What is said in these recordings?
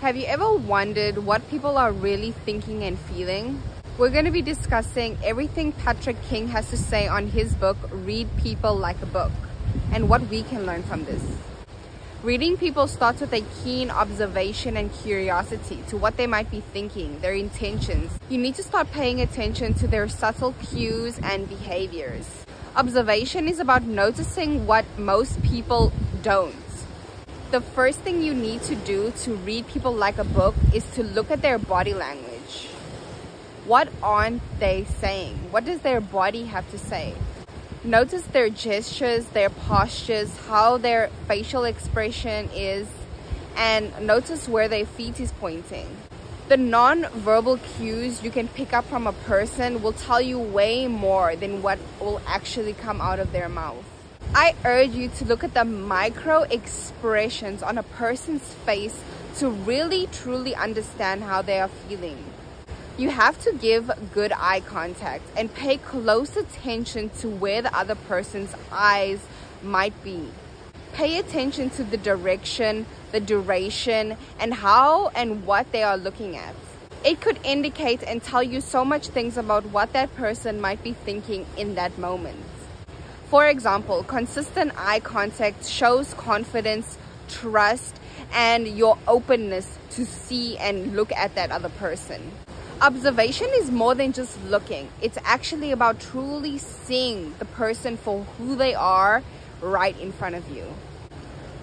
Have you ever wondered what people are really thinking and feeling? We're going to be discussing everything Patrick King has to say on his book, Read People Like a Book, and what we can learn from this. Reading people starts with a keen observation and curiosity to what they might be thinking, their intentions. You need to start paying attention to their subtle cues and behaviors. Observation is about noticing what most people don't. The first thing you need to do to read people like a book is to look at their body language. What aren't they saying? What does their body have to say? Notice their gestures, their postures, how their facial expression is, and notice where their feet is pointing. The non-verbal cues you can pick up from a person will tell you way more than what will actually come out of their mouth. I urge you to look at the micro expressions on a person's face to really truly understand how they are feeling. You have to give good eye contact and pay close attention to where the other person's eyes might be. Pay attention to the direction, the duration, and how and what they are looking at. It could indicate and tell you so much things about what that person might be thinking in that moment. For example, consistent eye contact shows confidence, trust, and your openness to see and look at that other person. Observation is more than just looking. It's actually about truly seeing the person for who they are right in front of you.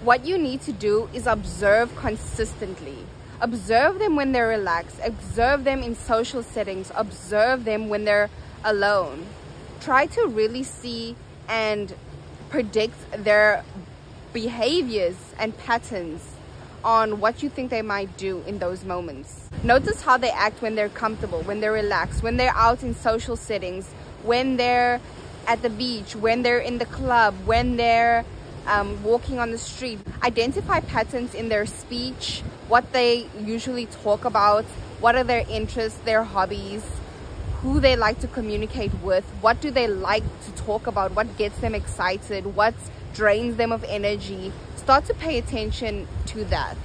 What you need to do is observe consistently. Observe them when they're relaxed. Observe them in social settings. Observe them when they're alone. Try to really see and predict their behaviors and patterns on what you think they might do in those moments. Notice how they act when they're comfortable, when they're relaxed, when they're out in social settings, when they're at the beach, when they're in the club, when they're walking on the street. Identify patterns in their speech, what they usually talk about, what are their interests, their hobbies, who they like to communicate with, what do they like to talk about, what gets them excited, what drains them of energy. Start to pay attention to that.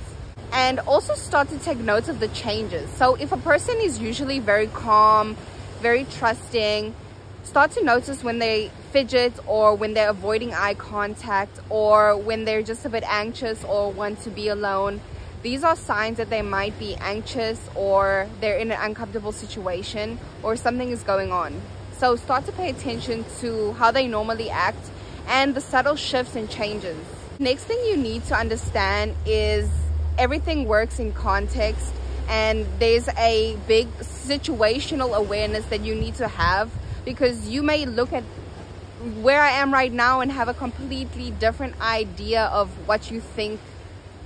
And also start to take notes of the changes. So if a person is usually very calm, very trusting, start to notice when they fidget or when they're avoiding eye contact or when they're just a bit anxious or want to be alone. These are signs that they might be anxious or they're in an uncomfortable situation or something is going on. So start to pay attention to how they normally act and the subtle shifts and changes. Next thing you need to understand is everything works in context, and there's a big situational awareness that you need to have, because you may look at where I am right now and have a completely different idea of what you think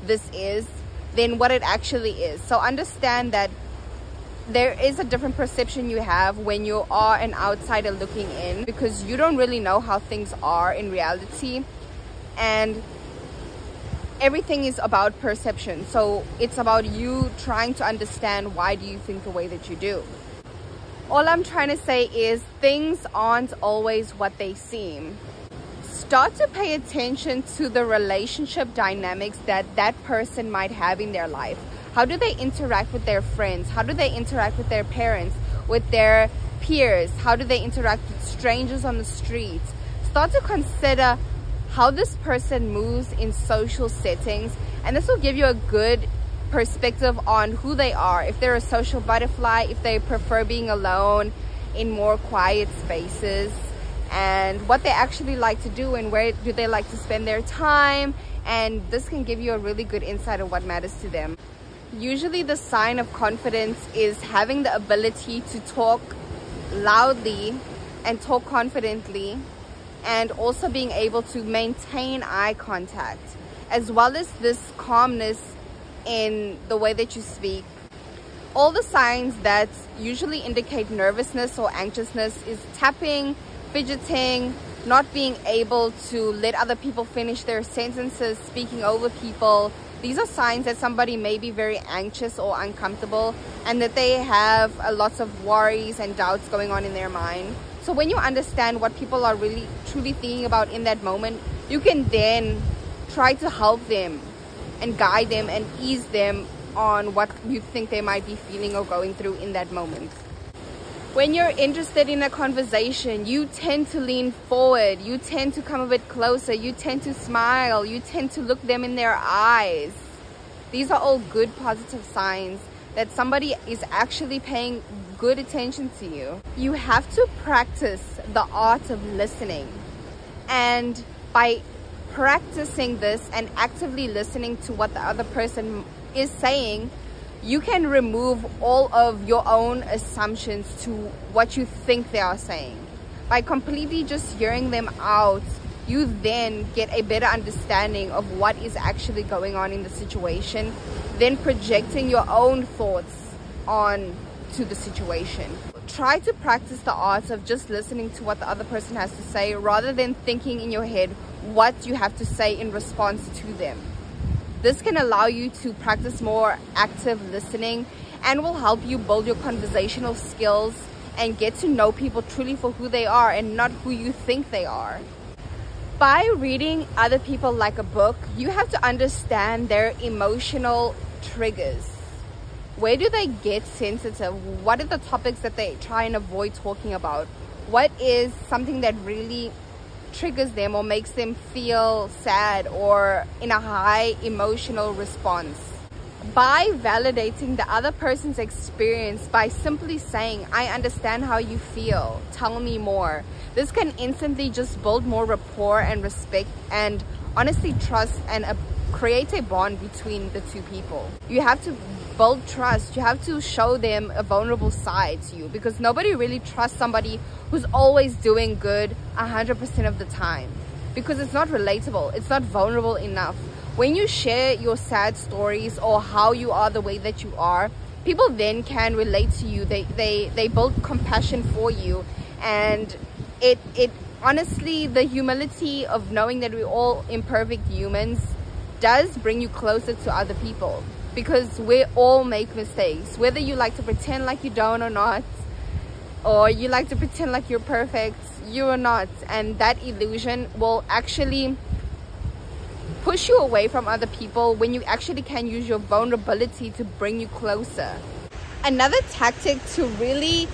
this is than what it actually is. So understand that there is a different perception you have when you are an outsider looking in, because you don't really know how things are in reality, and everything is about perception. So it's about you trying to understand why do you think the way that you do. All I'm trying to say is things aren't always what they seem. Start to pay attention to the relationship dynamics that that person might have in their life. How do they interact with their friends? How do they interact with their parents, with their peers? How do they interact with strangers on the streets? Start to consider how this person moves in social settings, and this will give you a good perspective on who they are. If they're a social butterfly, if they prefer being alone in more quiet spaces, and what they actually like to do and where do they like to spend their time, and this can give you a really good insight of what matters to them. Usually the sign of confidence is having the ability to talk loudly and talk confidently, and also being able to maintain eye contact, as well as this calmness in the way that you speak. All the signs that usually indicate nervousness or anxiousness is tapping, fidgeting, not being able to let other people finish their sentences, speaking over people. These are signs that somebody may be very anxious or uncomfortable, and that they have lots of worries and doubts going on in their mind. So when you understand what people are really truly thinking about in that moment, you can then try to help them and guide them and ease them on what you think they might be feeling or going through in that moment. When you're interested in a conversation, you tend to lean forward, you tend to come a bit closer, you tend to smile, you tend to look them in their eyes. These are all good positive signs that somebody is actually paying good attention to you. You have to practice the art of listening. And by practicing this and actively listening to what the other person is saying, you can remove all of your own assumptions to what you think they are saying. By completely just hearing them out, you then get a better understanding of what is actually going on in the situation, then projecting your own thoughts on to the situation. Try to practice the art of just listening to what the other person has to say rather than thinking in your head what you have to say in response to them. This can allow you to practice more active listening and will help you build your conversational skills and get to know people truly for who they are and not who you think they are. By reading other people like a book, you have to understand their emotional triggers. Where do they get sensitive? What are the topics that they try and avoid talking about? What is something that really triggers them or makes them feel sad or in a high emotional response? By validating the other person's experience by simply saying, I understand how you feel, tell me more. This can instantly just build more rapport and respect and honestly trust and create a bond between the two people. You have to build trust. You have to show them a vulnerable side to you, because nobody really trusts somebody who's always doing good 100% of the time, because it's not relatable, it's not vulnerable enough. When you share your sad stories or how you are the way that you are, people then can relate to you. They build compassion for you, and it honestly, the humility of knowing that we're all imperfect humans does bring you closer to other people, because we all make mistakes, whether you like to pretend like you don't or not, or you like to pretend like you're perfect, you are not. And that illusion will actually push you away from other people when you actually can use your vulnerability to bring you closer. Another tactic to really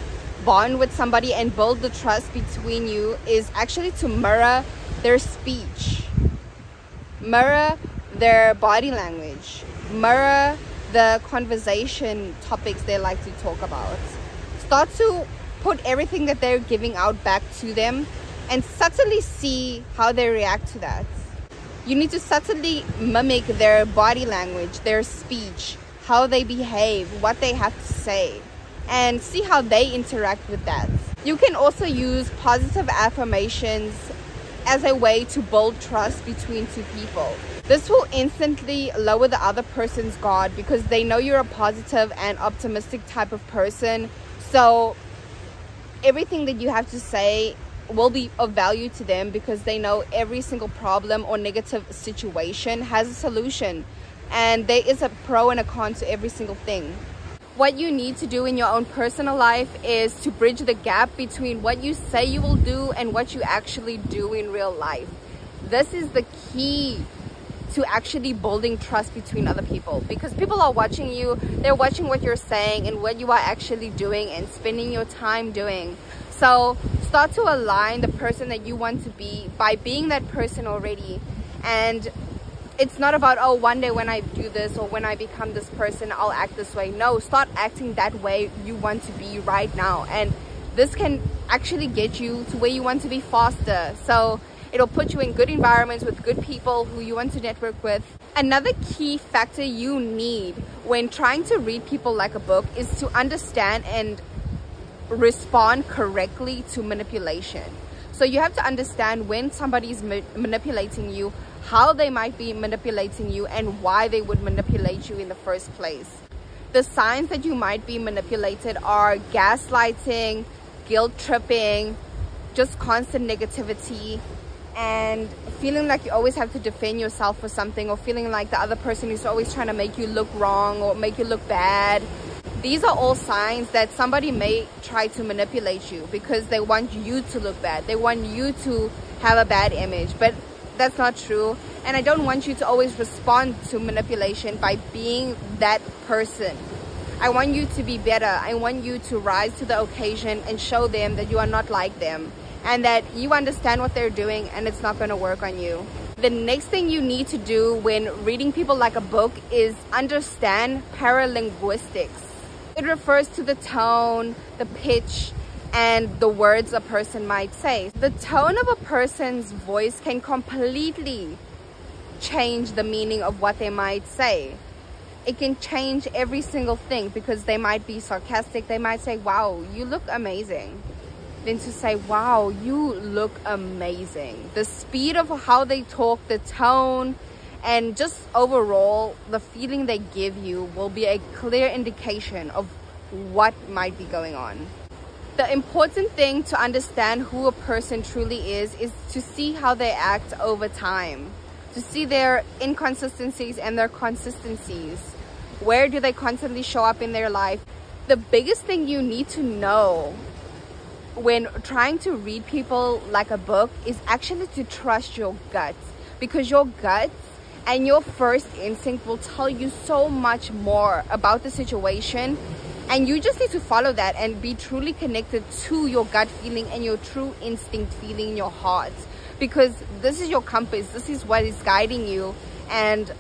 bond with somebody and build the trust between you is actually to mirror their speech, mirror their body language, mirror the conversation topics they like to talk about. Start to put everything that they're giving out back to them and subtly see how they react to that. You need to subtly mimic their body language, their speech, how they behave, what they have to say, and see how they interact with that. You can also use positive affirmations as a way to build trust between two people. This will instantly lower the other person's guard, because they know you're a positive and optimistic type of person. So everything that you have to say will be of value to them, because they know every single problem or negative situation has a solution, and there is a pro and a con to every single thing. What you need to do in your own personal life is to bridge the gap between what you say you will do and what you actually do in real life. This is the key to actually building trust between other people, because people are watching you, they're watching what you're saying and what you are actually doing and spending your time doing. So start to align the person that you want to be by being that person already. And it's not about, oh, one day when I do this or when I become this person, I'll act this way. No, start acting that way you want to be right now. And this can actually get you to where you want to be faster. So it'll put you in good environments with good people who you want to network with. Another key factor you need when trying to read people like a book is to understand and respond correctly to manipulation. So you have to understand when somebody is manipulating you, how they might be manipulating you, and why they would manipulate you in the first place. The signs that you might be manipulated are gaslighting, guilt tripping, just constant negativity, and feeling like you always have to defend yourself for something, or feeling like the other person is always trying to make you look wrong or make you look bad. These are all signs that somebody may try to manipulate you because they want you to look bad. They want you to have a bad image, but that's not true. And I don't want you to always respond to manipulation by being that person. I want you to be better. I want you to rise to the occasion and show them that you are not like them and that you understand what they're doing and it's not going to work on you. The next thing you need to do when reading people like a book is understand paralinguistics. It refers to the tone, the pitch, and the words a person might say. The tone of a person's voice can completely change the meaning of what they might say. It can change every single thing because they might be sarcastic. They might say, wow, you look amazing. Then to say, wow, you look amazing. The speed of how they talk, the tone, and just overall, the feeling they give you will be a clear indication of what might be going on. The important thing to understand who a person truly is to see how they act over time. To see their inconsistencies and their consistencies. Where do they constantly show up in their life? The biggest thing you need to know when trying to read people like a book is actually to trust your gut, because your gut and your first instinct will tell you so much more about the situation, and you just need to follow that and be truly connected to your gut feeling and your true instinct feeling in your heart, because this is your compass. This is what is guiding you. And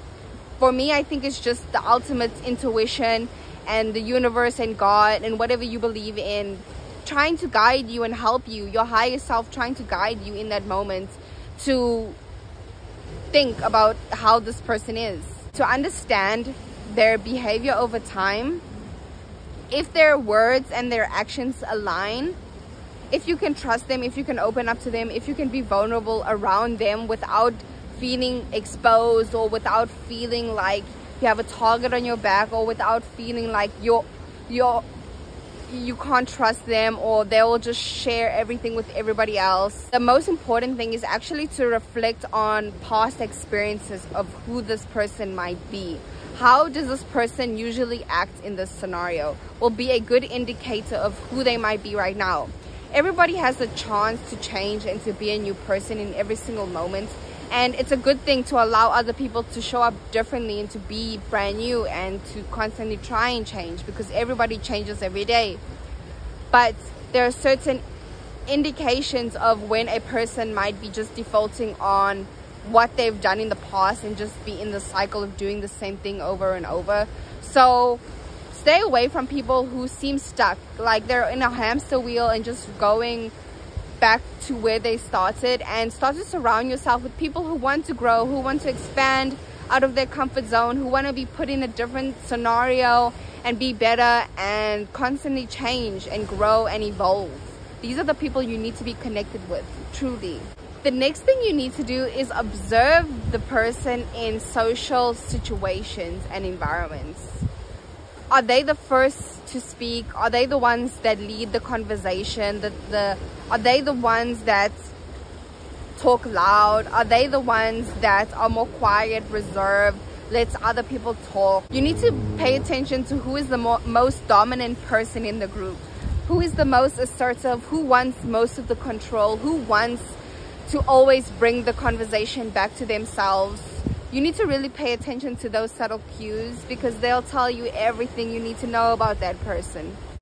for me, I think it's just the ultimate intuition and the universe and God and whatever you believe in trying to guide you and help you, your higher self trying to guide you in that moment to think about how this person is, to understand their behavior over time. If their words and their actions align, if you can trust them, if you can open up to them, if you can be vulnerable around them without feeling exposed or without feeling like you have a target on your back, or without feeling like you can't trust them or they will just share everything with everybody else. The most important thing is actually to reflect on past experiences of who this person might be. How does this person usually act in this scenario will be a good indicator of who they might be right now. Everybody has a chance to change and to be a new person in every single moment. And it's a good thing to allow other people to show up differently and to be brand new and to constantly try and change, because everybody changes every day. But there are certain indications of when a person might be just defaulting on what they've done in the past and just be in the cycle of doing the same thing over and over. So stay away from people who seem stuck, like they're in a hamster wheel and just going back to where they started, and start to surround yourself with people who want to grow, who want to expand out of their comfort zone, who want to be put in a different scenario and be better and constantly change and grow and evolve. These are the people you need to be connected with, truly. The next thing you need to do is observe the person in social situations and environments. Are they the first to speak? Are they the ones that lead the conversation? Are they the ones that talk loud? Are they the ones that are more quiet, reserved, lets other people talk? You need to pay attention to who is the most dominant person in the group. Who is the most assertive? Who wants most of the control? Who wants to always bring the conversation back to themselves? You need to really pay attention to those subtle cues, because they'll tell you everything you need to know about that person.